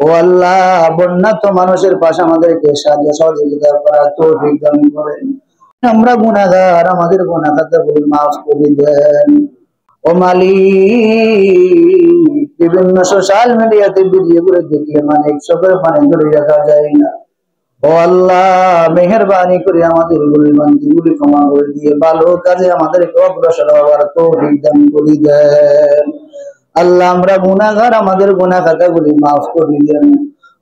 ও আল্লাহ, বন্যা তো মানুষের পাশে আমাদেরকে সাহায্য সহযোগিতা করার তৌফিক দান করেন। আমরা গুনাহগার, আমাদের গুনাহ খাতাগুলো মাফ করে দেন। ও মালিক, বিভিন্ন সোশ্যাল মিডিয়াতে ভিডিও করে দেখলে মানে চোখের পানি ধরে রাখা যায় না। ও আল্লাহ, মেহেরবানি করে আমাদের গুলি ক্ষমা করে দিয়ে ভালো কাজে আমাদেরকে অগ্রসর হওয়ার তৌফিক দান করে দেন। আল্লাহ, আমরা গুনাহগার, আমাদের গুনাহ খাতাগুলি মাফ করে দেন।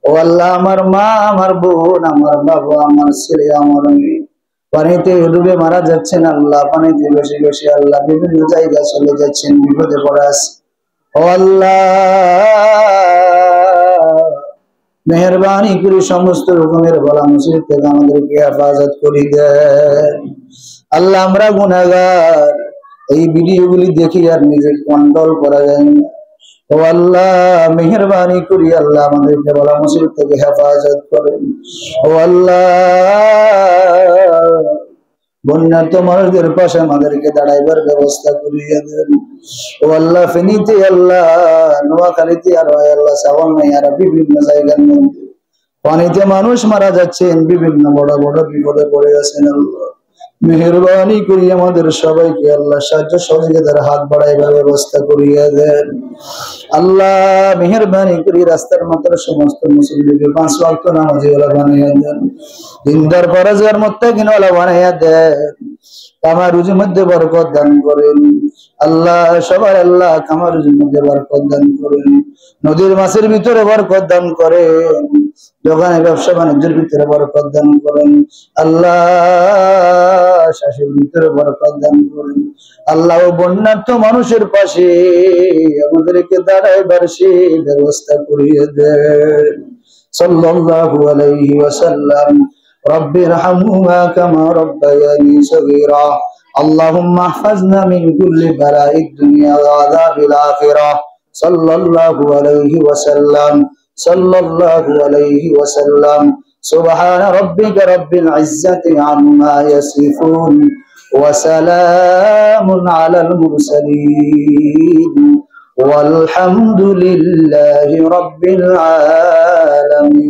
ও আল্লাহ, আমার মা, আমার বোন, আমার বাবা, আমার ছেলে, আমার মেয়ে পানিতে ডুবে মারা যাচ্ছেন। আল্লাহ, পানিতে বেশি বেশি আল্লাহ বিভিন্ন জায়গায় চলে যাচ্ছেন, বিপদে পড়ে আছে। ও আল্লাহ, মেহরবানি করে সমস্ত রকমের বলা মুসিবত থেকে আমাদেরকে হেফাজত করে দেন। আল্লাহ, আমরা গুনাহগার, এই ভিডিওগুলি দেখি আর নিজে কন্ট্রোল করা যায় না। ও আল্লাহ, মেহরবানি করি আল্লাহ আমাদেরকে বলা মুসিবত থেকে হেফাজত করেন। ও আল্লাহ, বন্যার্ত মানুষদের পাশে আমাদেরকে দাঁড়াইবার ব্যবস্থা করিয়ে দেন। ও আল্লাহ, ফেনীতে আল্লাহ, নোয়াখালীতে আর আল্লাহ শ্রাবণ নাই আর বিভিন্ন জায়গার মধ্যে পানিতে মানুষ মারা যাচ্ছেন, বিভিন্ন বড় বড় বিপদে পড়ে আছেন। আল্লাহ, মেহেরবানি করি আমাদের সবাইকে আল্লাহ সাহায্য সহযোগিতার হাত বাড়াইবার ব্যবস্থা করিয়া দেন। আল্লাহ, মেহেরবানি করি রাস্তার মাথার সমস্ত মুসলিমকে 5 ওয়াক্ত নামাজীওয়ালা বানাইয়া দেন, দিনদার পরেজগার মুত্তাকিনওয়ালা বানাইয়া দেন। কামার রুজির মধ্যে বরকত দান করেন। আল্লাহ, সবার আল্লাহ কামার রুজির মধ্যে বরকত দান করেন, নদীর মাছের ভিতরে বরকত দান করেন, দোকানে ব্যবসা বাণিজ্যের ভিতরে বরকত দান করেন। আল্লাহ, শ্বাসের ভিতরে বরকত দান করেন। আল্লাহ, বন্যার্থ মানুষের পাশে আমাদেরকে দাঁড়াইবার সে ব্যবস্থা করিয়ে দেন। সাল্লাল্লাহু আলাইহি ওয়াসাল্লাম। رب ارحمهما كما ربياني صغيرا اللهم احفظنا من كل بلاء الدنيا وعذاب الآخرة صلى الله عليه وسلم صلى الله عليه وسلم سبحان ربك رب العزة عما يصفون وسلام على المرسلين والحمد لله رب العالمين.